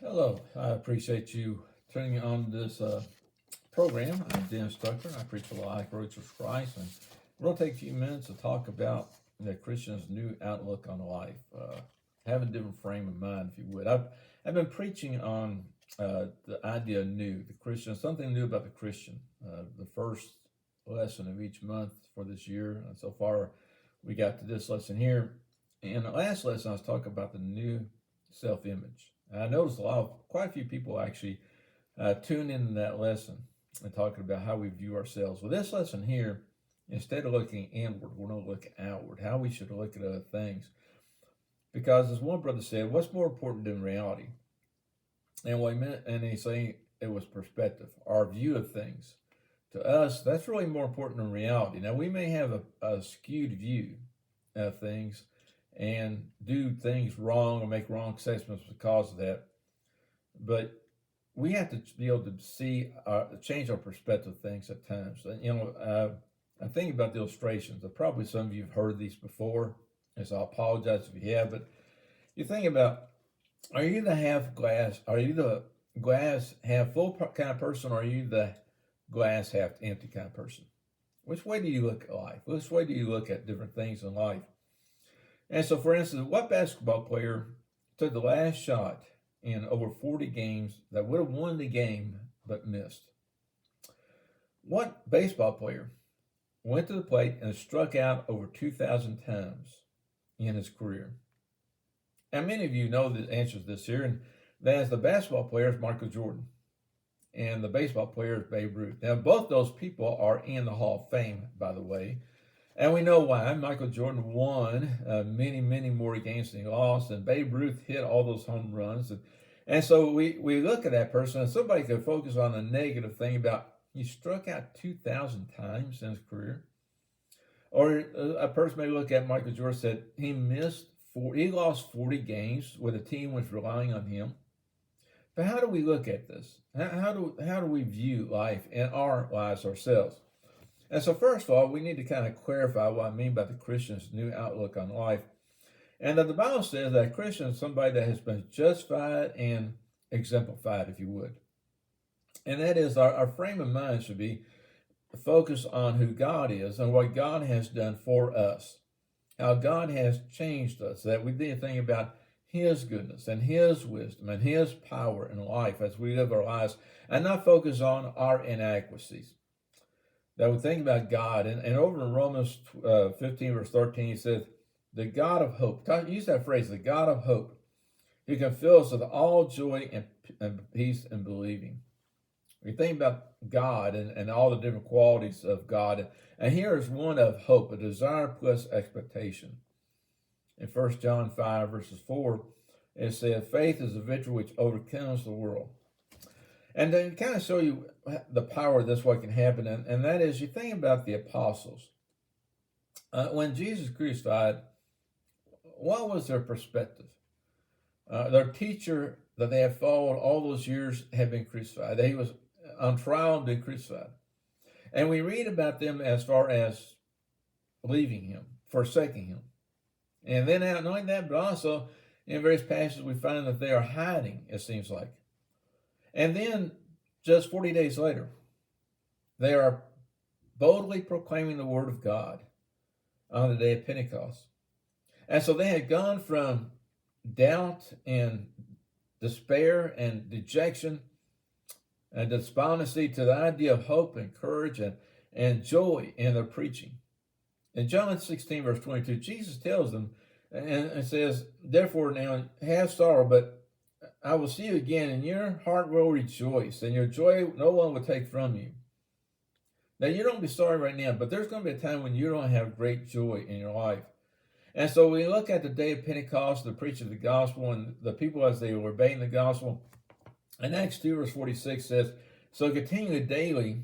Hello, I appreciate you tuning on to this program. I'm Dennis Tucker. I preach the Lilac Road to Christ, and we're going to take a few minutes to talk about the Christian's new outlook on life, have a different frame of mind, if you would. I've been preaching on the idea of new, the Christian, something new about the Christian. The first lesson of each month for this year, and so far we got to this lesson here. In the last lesson, I was talking about the new self-image. I noticed quite a few people actually tune into that lesson and talking about how we view ourselves. Well, this lesson here, instead of looking inward, we're going to look outward, how we should look at other things. Because as one brother said, what's more important than reality? And what he meant, and he's saying it was perspective, our view of things. To us, that's really more important than reality. Now, we may have a skewed view of things and do things wrong or make wrong assessments because of that. But we have to be able to change our perspective of things at times. I'm thinking about the illustrations. Probably some of you have heard these before, and so I apologize if you have. But you think about, are you the half glass? Are you the glass half full kind of person, or are you the glass half empty kind of person? Which way do you look at life? Which way do you look at different things in life? And so, for instance, what basketball player took the last shot in over 40 games that would have won the game but missed? What baseball player went to the plate and struck out over 2,000 times in his career? And many of you know the answer to this here, and that is the basketball player is Michael Jordan, and the baseball player is Babe Ruth. Now, both those people are in the Hall of Fame, by the way. And we know why. Michael Jordan won many, many more games than he lost, and Babe Ruth hit all those home runs. And so we look at that person, and somebody could focus on the negative thing about he struck out 2,000 times in his career. Or a person may look at Michael Jordan and said he lost 40 games where the team was relying on him. But how do we look at this? How do we view life in our lives ourselves? And so, first of all, we need to kind of clarify what I mean by the Christian's new outlook on life. And that the Bible says that a Christian is somebody that has been justified and exemplified, if you would. And that is our frame of mind should be focused on who God is and what God has done for us, how God has changed us, that we need to think about His goodness and His wisdom and His power in life as we live our lives, and not focus on our inadequacies. That we think about God, and over in Romans 15, verse 13, he says, the God of hope, use that phrase, the God of hope, who can fill us with all joy and peace in believing. We think about God and all the different qualities of God, and here is one of hope, a desire plus expectation. In 1 John 5, verses 4, it says, faith is the victory which overcomes the world. And then kind of show you the power of this, what can happen, and that is, you think about the apostles. When Jesus crucified, what was their perspective? Their teacher that they had followed all those years had been crucified. He was on trial and been crucified. And we read about them as far as leaving him, forsaking him. And then not only that, but also in various passages we find that they are hiding, it seems like. And then, just 40 days later, they are boldly proclaiming the word of God on the day of Pentecost. And so they had gone from doubt and despair and dejection and despondency to the idea of hope and courage and joy in their preaching. In John 16, verse 22, Jesus tells them and says, therefore now have sorrow, but I will see you again, and your heart will rejoice, and your joy no one will take from you. Now, you don't be sorry right now, but there's going to be a time when you don't have great joy in your life. And so we look at the day of Pentecost, the preaching of the gospel, and the people as they were obeying the gospel. And Acts 2, verse 46 says, so continue daily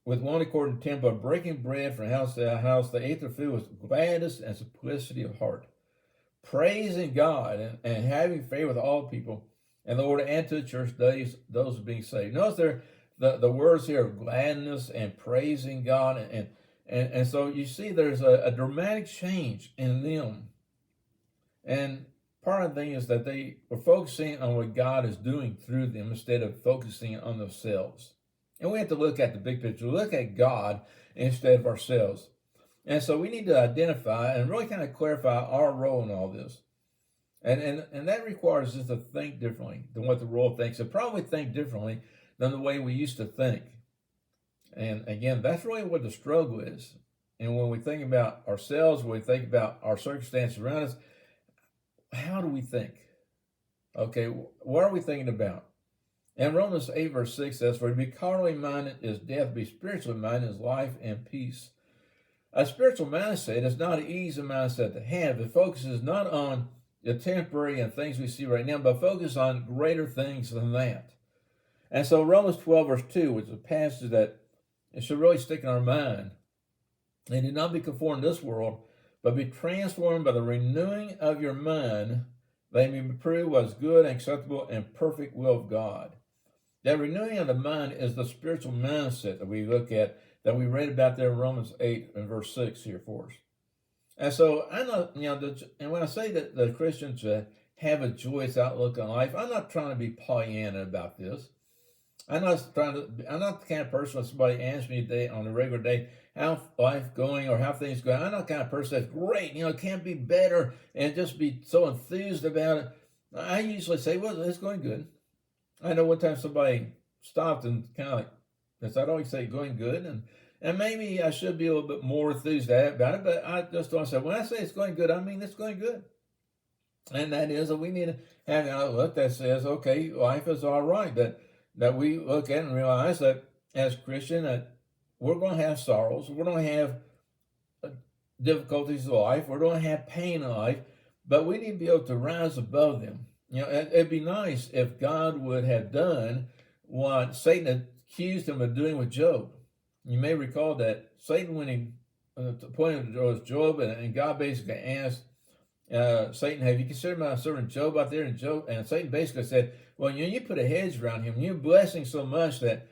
with one accord in the temple, breaking bread from house to house. They ate their food with gladness and simplicity of heart, praising God and having favor with all people. And the Lord add to the church those being saved. Notice there the words here of gladness and praising God. And so you see there's a dramatic change in them. And part of the thing is that they were focusing on what God is doing through them instead of focusing on themselves. And we have to look at the big picture, look at God instead of ourselves. And so we need to identify and really kind of clarify our role in all this. And that requires us to think differently than what the world thinks, and probably think differently than the way we used to think. And again, that's really what the struggle is. And when we think about ourselves, when we think about our circumstances around us, how do we think? Okay, what are we thinking about? And Romans 8 verse 6 says, "For to be carnally minded is death, be spiritually minded is life and peace." A spiritual mindset is not an easy mindset to have. It focuses not on the temporary and things we see right now, but focus on greater things than that. And so Romans 12 verse 2, which is a passage that it should really stick in our mind, "And do not be conformed to this world, but be transformed by the renewing of your mind, that you may prove what is good and acceptable and perfect will of God." That renewing of the mind is the spiritual mindset that we look at, that we read about there in Romans 8 and verse 6 here for us. And so I'm not, and when I say that the Christians have a joyous outlook on life, I'm not trying to be Pollyanna about this. I'm not the kind of person when somebody asks me today on a regular day, how life going or how things going. I'm not the kind of person that's great, it can't be better, and just be so enthused about it. I usually say, well, it's going good. I know one time somebody stopped and kind of like, because I'd always say going good, and maybe I should be a little bit more enthused about it, but I just don't say, when I say it's going good, I mean it's going good. And that is that we need to have an outlook that says, okay, life is all right, that we look at and realize that as Christian, that we're going to have sorrows, we're going to have difficulties in life, we're going to have pain in life, but we need to be able to rise above them. It'd be nice if God would have done what Satan accused him of doing with Job. You may recall that Satan, when he appointed Job, and God basically asked Satan, "Have you considered my servant Job out there?" And Satan basically said, "Well, you put a hedge around him. You're blessing so much that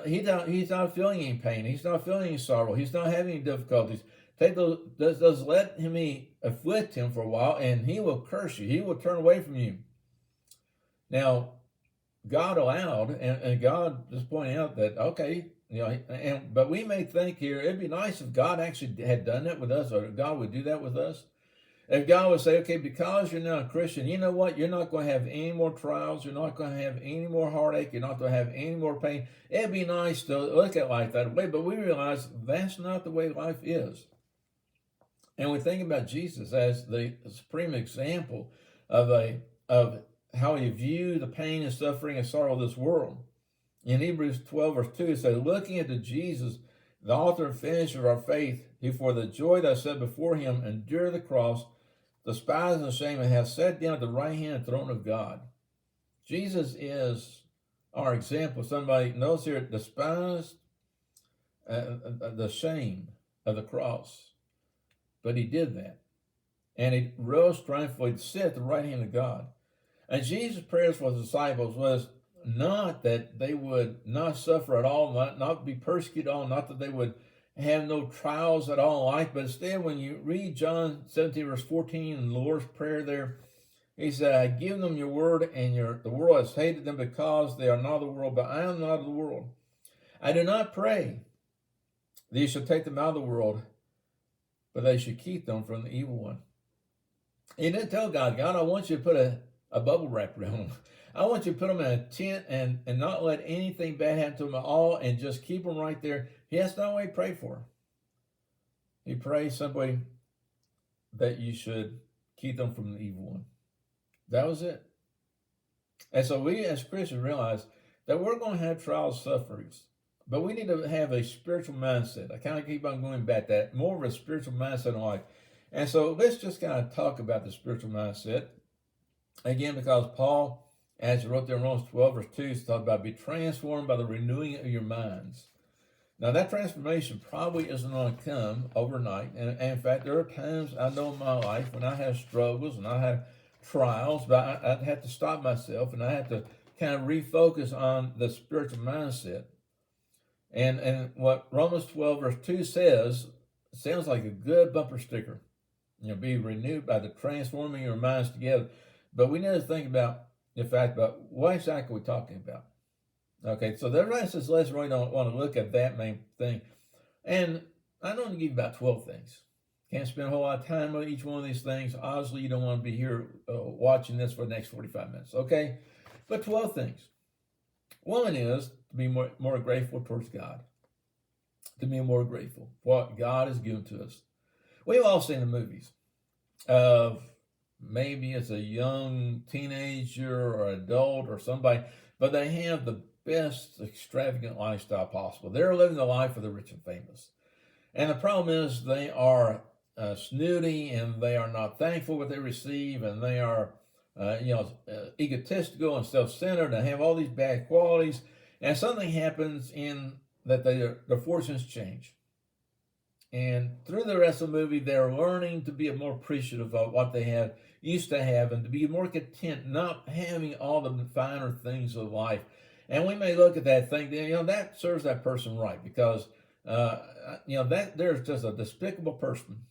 he's not feeling any pain. He's not feeling any sorrow. He's not having any difficulties. Take those let him afflict him for a while, and he will curse you. He will turn away from you." Now, God allowed, and God just pointing out that, okay, but we may think here, it'd be nice if God actually had done that with us, or God would do that with us. If God would say, okay, because you're now a Christian, you know what? You're not going to have any more trials. You're not going to have any more heartache. You're not going to have any more pain. It'd be nice to look at life that way, but we realize that's not the way life is. And we think about Jesus as the supreme example of how he viewed the pain and suffering and sorrow of this world. In Hebrews 12 verse 2, it says, "Looking into Jesus, the author and finisher of our faith, who for the joy that was set before him endured the cross, despising the shame, and has sat down at the right hand of the throne of God." Jesus is our example. Somebody knows here, despised the shame of the cross. But he did that. And he rose triumphantly to sit at the right hand of God. And Jesus' prayers for his disciples was not that they would not suffer at all, not be persecuted at all, not that they would have no trials at all in life, but instead, when you read John 17 verse 14 and the Lord's Prayer there, he said, "I give them your word, and the world has hated them because they are not of the world, but I am not of the world. I do not pray that you shall take them out of the world, but they should keep them from the evil one." He didn't tell God, I want you to put a bubble wrap around them. I want you to put them in a tent and not let anything bad happen to them at all, and just keep them right there. That's not what he prayed for. He prayed simply that you should keep them from the evil one. That was it. And so we as Christians realize that we're going to have trials, sufferings, but we need to have a spiritual mindset. I kind of keep on going back to that, more of a spiritual mindset in life. And so let's just kind of talk about the spiritual mindset. Again, because Paul, as he wrote there in Romans 12 verse 2, he's talking about be transformed by the renewing of your minds. Now that transformation probably isn't going to come overnight. And in fact, there are times I know in my life when I have struggles and I have trials, but I have to stop myself and I have to kind of refocus on the spiritual mindset. And what Romans 12 verse 2 says sounds like a good bumper sticker. be renewed by the transforming your minds together. But we need to think about the fact about what exactly we're talking about. Okay, so the rest of this lesson really don't want to look at that main thing. And I'm going to give you about 12 things. Can't spend a whole lot of time on each one of these things. Obviously, you don't want to be here watching this for the next 45 minutes, okay? But 12 things. One is to be more grateful towards God. To be more grateful for what God has given to us. We've all seen the movies of maybe it's a young teenager or adult or somebody, but they have the best extravagant lifestyle possible. They're living the life of the rich and famous. And the problem is they are snooty and they are not thankful what they receive, and they are egotistical and self-centered and have all these bad qualities. And something happens in that their fortunes change. And through the rest of the movie, they're learning to be more appreciative of what they used to have, and to be more content, not having all the finer things of life. And we may look at that thing, that serves that person right, because that there's just a despicable person.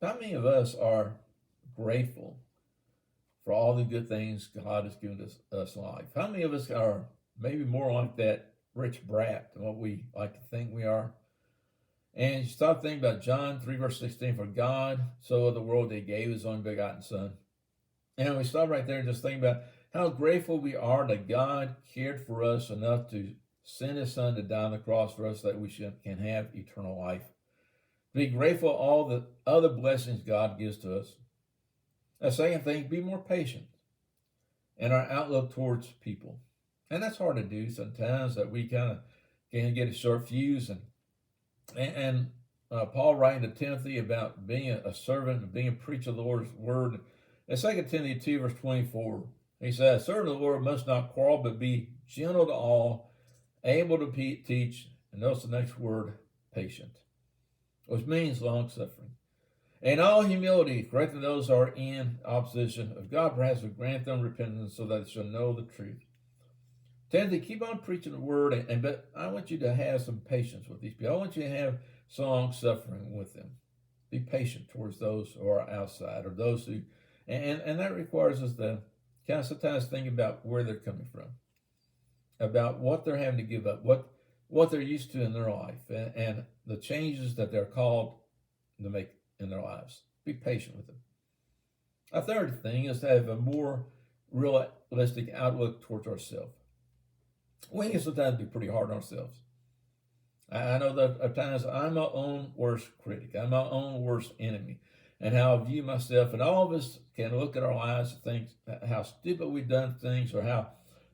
How many of us are grateful for all the good things God has given us in life? How many of us are maybe more like that rich brat than what we like to think we are? And you start thinking about John 3, verse 16, for God so loved the world that he gave his only begotten Son. And we stop right there and just think about how grateful we are that God cared for us enough to send his Son to die on the cross for us, so that we can have eternal life. Be grateful for all the other blessings God gives to us. A second thing, be more patient in our outlook towards people. And that's hard to do sometimes, that we kind of can get a short fuse. And Paul writing to Timothy about being a servant and being a preacher of the Lord's word. In 2 Timothy 2, verse 24, he says, a servant of the Lord must not quarrel, but be gentle to all, able to teach, and notice the next word, patient, which means long-suffering. In all humility, correcting those who are in opposition, if God perhaps will grant them repentance, so that they shall know the truth. Timothy, keep on preaching the word, but I want you to have some patience with these people. I want you to have some long-suffering with them. Be patient towards those who are outside, or those who, and that requires us to kind of sometimes think about where they're coming from, about what they're having to give up, what they're used to in their life, and the changes that they're called to make in their lives. Be patient with them. A third thing is to have a more realistic outlook towards ourselves. We can sometimes be pretty hard on ourselves. I know that at times I'm my own worst critic. I'm my own worst enemy. And how I view myself, and all of us can look at our lives and think how stupid we've done things, or how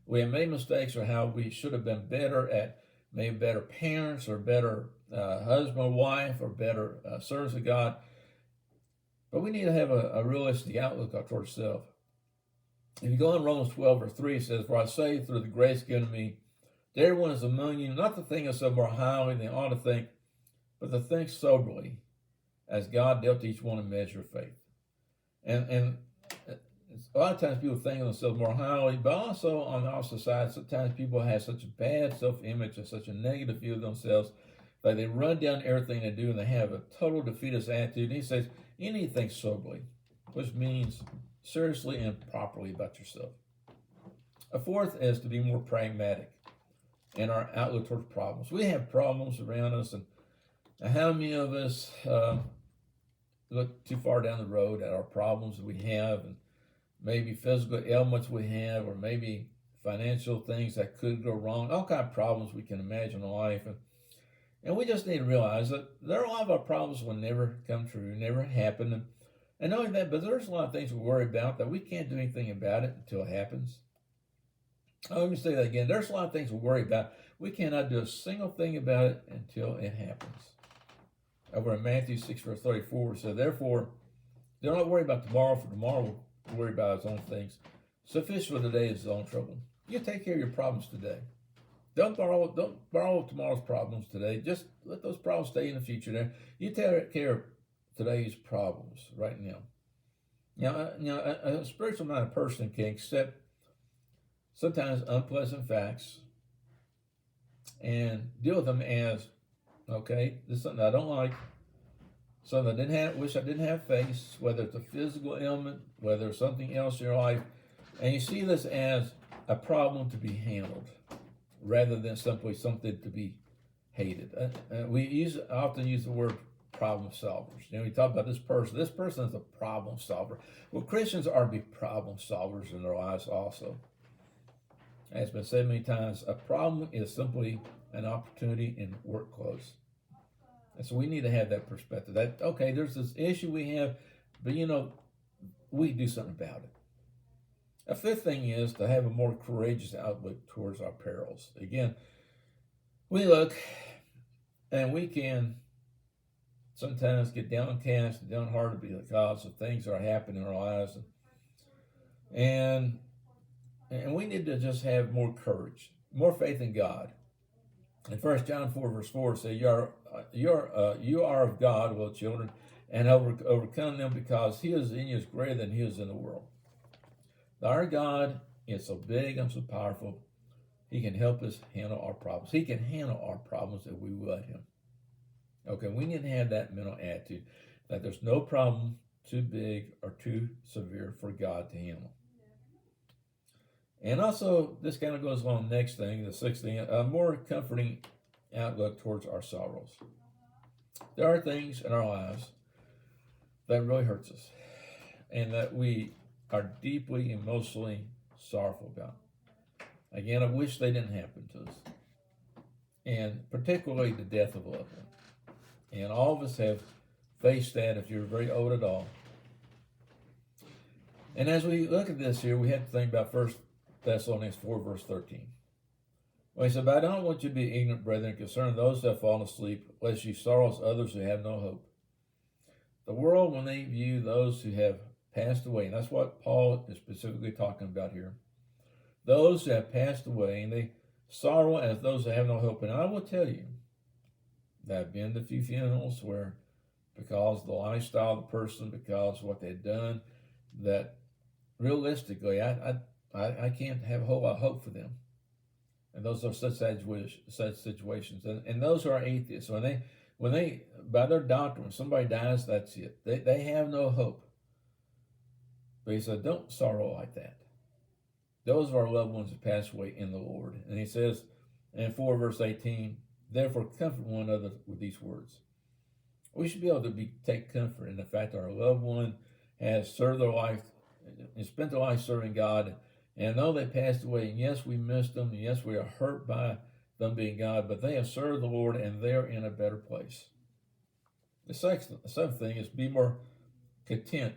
we have made mistakes, or how we should have been better at maybe better parents, or better husband or wife, or better servants of God. But we need to have a realistic outlook towards self. If you go in Romans 12, verse 3, it says, for I say, through the grace given me, that everyone is among you, not to think of so more highly than they ought to think, but to think soberly, as God dealt to each one a measure of faith. And a lot of times people think of themselves more highly, but also on the opposite side, sometimes people have such a bad self-image and such a negative view of themselves that they run down everything they do, and they have a total defeatist attitude. And he says, you need to think soberly, which means seriously and properly about yourself. A fourth is to be more pragmatic in our outlook towards problems. We have problems around us, and how many of us look too far down the road at our problems that we have, and maybe physical ailments we have, or maybe financial things that could go wrong, all kinds of problems we can imagine in life. And we just need to realize that there are a lot of our problems will never come true, never happen. And not only that, but there's a lot of things we worry about that we can't do anything about it until it happens. Let me say that again. There's a lot of things we worry about. We cannot do a single thing about it until it happens. Over in Matthew 6, verse 34, it says, therefore, do not worry about tomorrow, for tomorrow will worry about its own things. Sufficient for the day is its own trouble. You take care of your problems today. Don't borrow tomorrow's problems today. Just let those problems stay in the future. There, you take care of today's problems right now. Now, a spiritual minded person can accept sometimes unpleasant facts and deal with them as, okay, this is something I don't like, something I didn't have, wish I didn't have faced, whether it's a physical ailment, whether it's something else in your life, and you see this as a problem to be handled rather than simply something to be hated. We often use the word problem solvers. You know, we talk about this person. This person is a problem solver. Well, Christians are to be problem solvers in their lives also. As has been said many times, a problem is simply an opportunity in work clothes. And so we need to have that perspective that, okay, there's this issue we have, but we do something about it. A fifth thing is to have a more courageous outlook towards our perils. Again, we look and we can sometimes get downcast and downhearted because of things that are happening in our lives. And we need to just have more courage, more faith in God. In 1 John 4, verse 4 says, you are of God, little children, and overcome them because he is in you is greater than he is in the world. Our God is so big and so powerful, he can help us handle our problems. He can handle our problems if we let him. Okay, we need to have that mental attitude that there's no problem too big or too severe for God to handle. And also, this kind of goes along the next thing, the sixth thing, a more comforting outlook towards our sorrows. There are things in our lives that really hurts us and that we are deeply emotionally sorrowful about. Again, I wish they didn't happen to us. And particularly the death of a loved one. And all of us have faced that if you're very old at all. And as we look at this here, we have to think about 1 Thessalonians 4, verse 13. Well, he said, but I don't want you to be ignorant, brethren, concerning those that have fallen asleep, lest you sorrow as others who have no hope. The world, when they view those who have passed away, and that's what Paul is specifically talking about here, those who have passed away, and they sorrow as those who have no hope. And I will tell you that I've been to a few funerals where, because of the lifestyle of the person, because of what they've done, that realistically, I can't have a whole lot of hope for them. And those are such situations. And those are atheists. When they, by their doctrine, when somebody dies, that's it. They have no hope. But he said, don't sorrow like that. Those are our loved ones who pass away in the Lord. And he says in 4 verse 18, therefore comfort one another with these words. We should be able to take comfort in the fact that our loved one has served their life and spent their life serving God. And though they passed away, and yes, we missed them, and yes, we are hurt by them being God, but they have served the Lord and they're in a better place. The seventh thing is be more content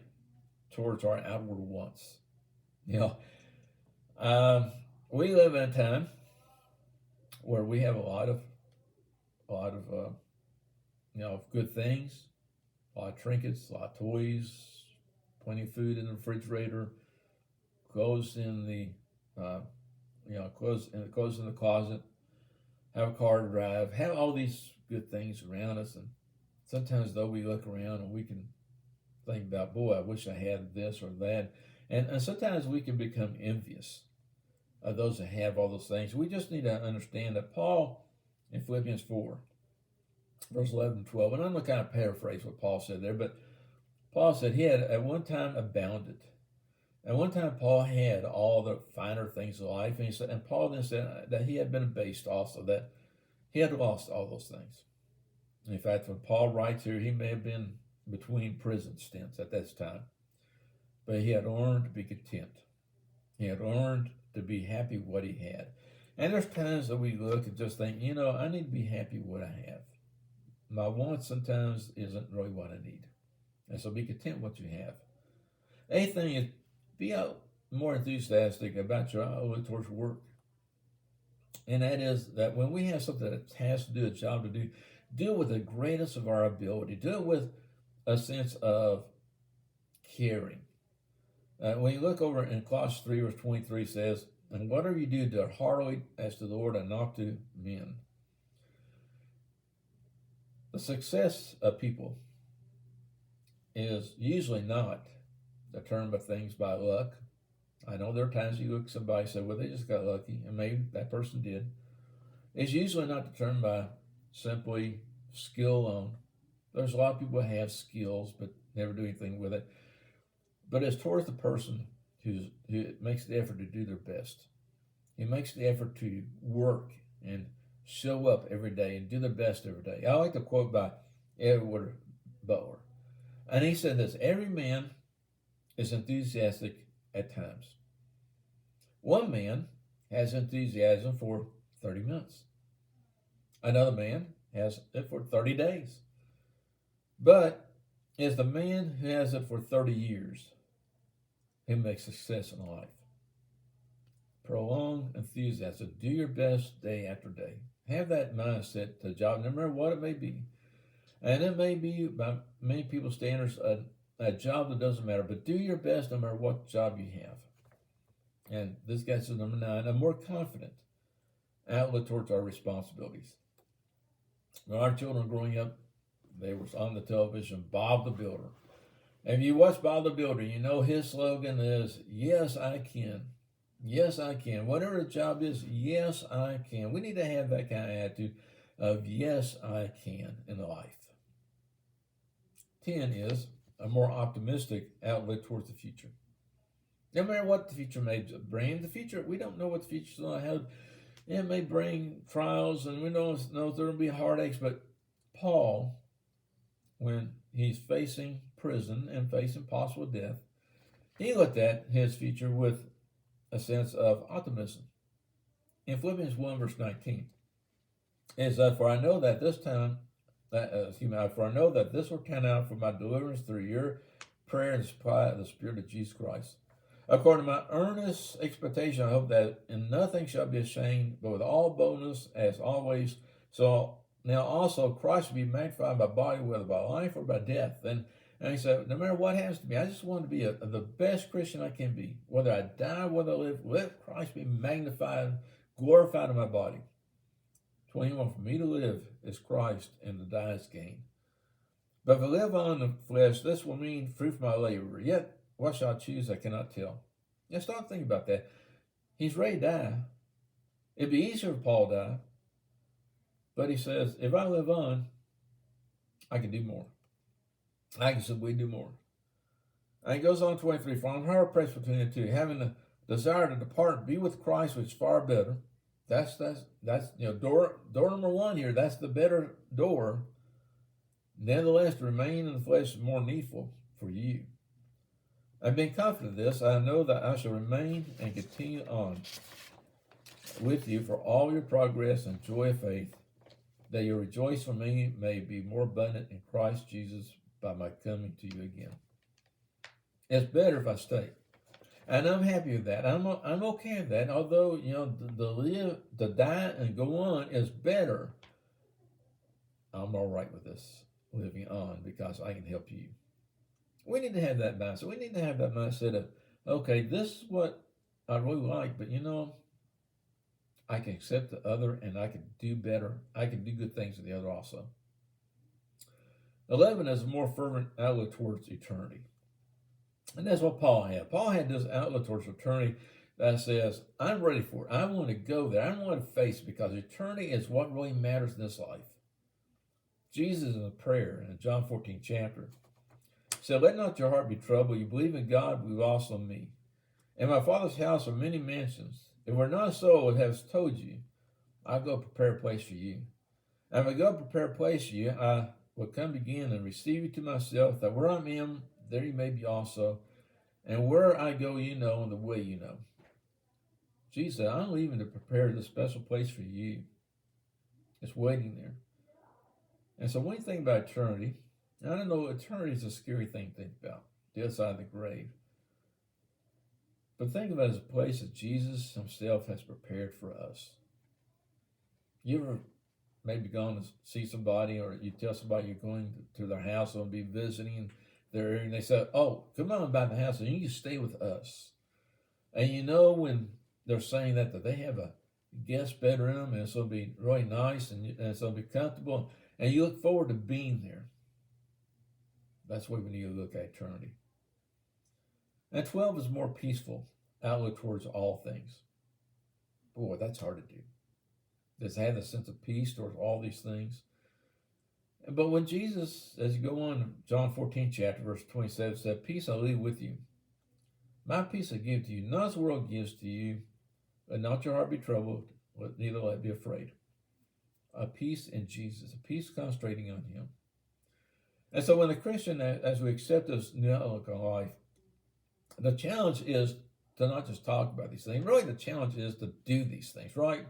towards our outward wants. We live in a time where we have a lot of good things, a lot of trinkets, a lot of toys, plenty of food in the refrigerator, clothes in the clothes in the closet, have a car to drive, have all these good things around us. And sometimes though we look around and we can think about, boy, I wish I had this or that. And sometimes we can become envious of those that have all those things. We just need to understand that Paul in Philippians 4, verse 11 and 12, and I'm going to kind of paraphrase what Paul said there, but Paul said he had at one time abounded. At one time, Paul had all the finer things of life, and Paul then said that he had been abased also, that he had lost all those things. In fact, when Paul writes here, he may have been between prison stints at that time, but he had learned to be content. He had learned to be happy with what he had. And there's times that we look and just think, I need to be happy with what I have. My want sometimes isn't really what I need. And so be content with what you have. Eighth thing is be more enthusiastic about your outlook towards work. And that is that when we have something that has to do, a job to do, do it with the greatest of our ability. Do it with a sense of caring. When you look over in Colossians 3, verse 23 says, and whatever you do heartily as to the Lord and not to men. The success of people is usually not determined by things by luck. I know there are times you look at somebody and say, well, they just got lucky, and maybe that person did. It's usually not determined by simply skill alone. There's a lot of people who have skills but never do anything with it. But it's towards the person who makes the effort to do their best. He makes the effort to work and show up every day and do their best every day. I like the quote by Edward Butler. And he said this: every man is enthusiastic at times. One man has enthusiasm for 30 minutes. Another man has it for 30 days. But it's the man who has it for 30 years who makes success in life. Prolonged enthusiasm. Do your best day after day. Have that mindset to the job, no matter what it may be. And it may be, by many people's standards, a job that doesn't matter, but do your best no matter what job you have. And this gets to number 9, a more confident outlook towards our responsibilities. When our children growing up, they were on the television, Bob the Builder. And if you watch Bob the Builder, you know his slogan is, yes, I can. Yes, I can. Whatever the job is, yes, I can. We need to have that kind of attitude of yes, I can in life. 10 is a more optimistic outlook towards the future. No matter what the future may bring, we don't know what the future's going to have. It may bring trials, and we don't know if there will be heartaches, but Paul, when he's facing prison and facing possible death, he looked at his future with a sense of optimism. In Philippians 1 verse 19, it says, for I know that this will turn out for my deliverance through your prayer and supply of the Spirit of Jesus Christ. According to my earnest expectation, I hope that in nothing shall be ashamed, but with all boldness, as always. So now also Christ will be magnified by body, whether by life or by death. And he said, no matter what happens to me, I just want to be the best Christian I can be. Whether I die, whether I live, let Christ be magnified, glorified in my body. 21, for me to live is Christ, and to die is gain. But if I live on the flesh, this will mean fruit for my labor. Yet, what shall I choose? I cannot tell. Now stop thinking about that. He's ready to die. It'd be easier if Paul died. But he says, if I live on, I can do more. I can simply do more. And he goes on 23, for I'm hard pressed between the two, having the desire to depart and be with Christ, which is far better. That's door number 1 here. That's the better door. Nevertheless, to remain in the flesh is more needful for you. And being confident of this, I know that I shall remain and continue on with you for all your progress and joy of faith, that your rejoice for me may be more abundant in Christ Jesus by my coming to you again. It's better if I stay. And I'm happy with that. I'm okay with that. Although, to die and go on is better. I'm all right with this living on because I can help you. We need to have that mindset. We need to have that mindset of, okay, this is what I really like, but I can accept the other and I can do better. I can do good things with the other also. 11 is a more fervent outlook towards eternity. And that's what Paul had. Paul had this outlook towards eternity that says, I'm ready for it. I want to go there. I want to face it because eternity is what really matters in this life. Jesus in the prayer in John 14 chapter said, let not your heart be troubled. You believe in God, believe also in me. In my Father's house are many mansions. If it were not so, I would have told you, I'll go prepare a place for you. And if I go prepare a place for you, I will come again and receive you to myself, that where I am, there you may be also. And where I go, you know, and the way you know. Jesus said, I'm leaving to prepare this special place for you. It's waiting there. And so when you think about eternity, I don't know, eternity is a scary thing to think about, the other side of the grave. But think of it as a place that Jesus himself has prepared for us. You ever maybe gone to see somebody, or you tell somebody you're going to their house and be visiting there, and they say, oh, come on by the house and you can stay with us. And when they're saying that they have a guest bedroom and it's going to be really nice and it's going to be comfortable, and you look forward to being there. That's what we need to look at eternity. And 12 is more peaceful outlook towards all things. Boy, that's hard to do. Just have a sense of peace towards all these things. But when Jesus, as you go on, John 14 chapter, verse 27, said, peace I leave with you. My peace I give to you. Not as the world gives to you, but not your heart be troubled, neither let it be afraid. A peace in Jesus, a peace concentrating on him. And so when a Christian, as we accept this new outlook on life, the challenge is to not just talk about these things. Really, the challenge is to do these things, right?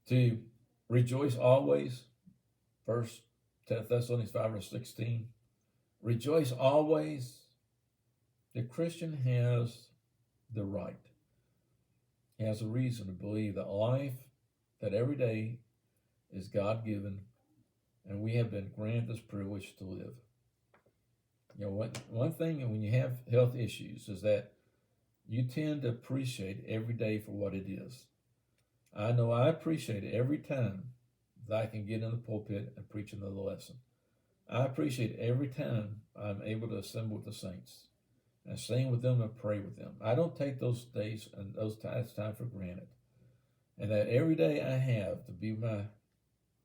To rejoice always. First Thessalonians 5 verse 16. Rejoice always. The Christian has the right. He has a reason to believe that life, that every day is God-given, and we have been granted this privilege to live. You know, one thing when you have health issues is that you tend to appreciate every day for what it is. I know I appreciate it every time that I can get in the pulpit and preach another lesson. I appreciate every time I'm able to assemble with the saints and sing with them and pray with them. I don't take those days and those times time for granted. And that every day I have to be with my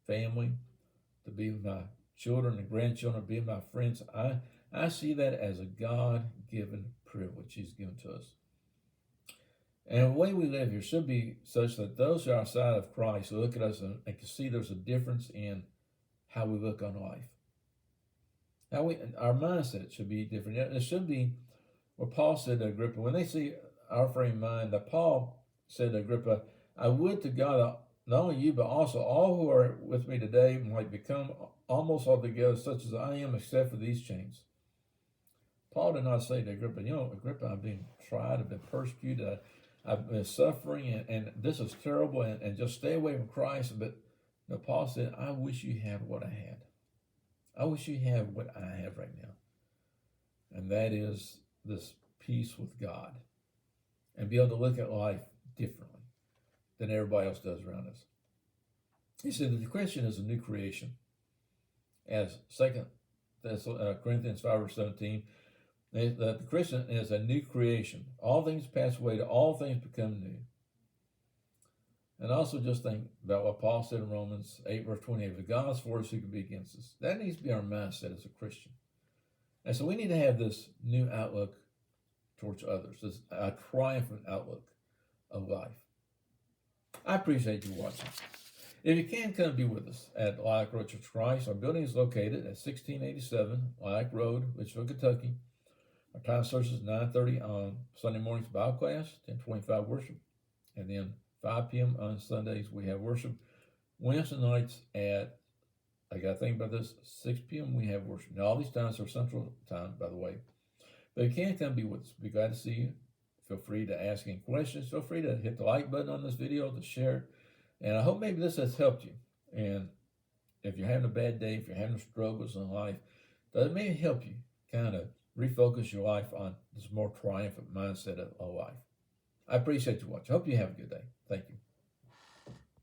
family, to be with my children and grandchildren, to be with my friends, I see that as a God-given privilege he's given to us. And the way we live here should be such that those who are outside of Christ look at us and can see there's a difference in how we look on life. Our mindset should be different. It should be what Paul said to Agrippa. When they see our frame of mind, that Paul said to Agrippa, I would to God that not only you, but also all who are with me today might become almost altogether such as I am, except for these chains. Paul did not say to Agrippa, Agrippa, I'm being tried, I've been persecuted, I've been suffering, and this is terrible, and just stay away from Christ. But Paul said, I wish you had what I had. I wish you had what I have right now. And that is this peace with God and be able to look at life differently than everybody else does around us. He said that the Christian is a new creation. As 2 Corinthians 5 verse 17, that the Christian is a new creation. All things pass away, to all things become new. And also just think about what Paul said in Romans 8 verse 28, if God is for us, who can be against us? That needs to be our mindset as a Christian. And so we need to have this new outlook towards others, this triumphant outlook of life. I appreciate you watching. If you can, come be with us at Lilac Road Church of Christ. Our building is located at 1687 Lilac Road, Litchfield, Kentucky. Our time service is 9:30 on Sunday mornings, Bible class, 10:25 worship, and then 5 p.m. on Sundays we have worship. Wednesday nights at, I got to think about this, 6 p.m. we have worship. Now all these times are Central Time, by the way. But if you can, come be with us. Be glad to see you. Feel free to ask any questions. Feel free to hit the like button on this video, to share it. And I hope maybe this has helped you. And if you're having a bad day, if you're having struggles in life, that it may help you kind of refocus your life on this more triumphant mindset of life. I appreciate you watching. I hope you have a good day. Thank you.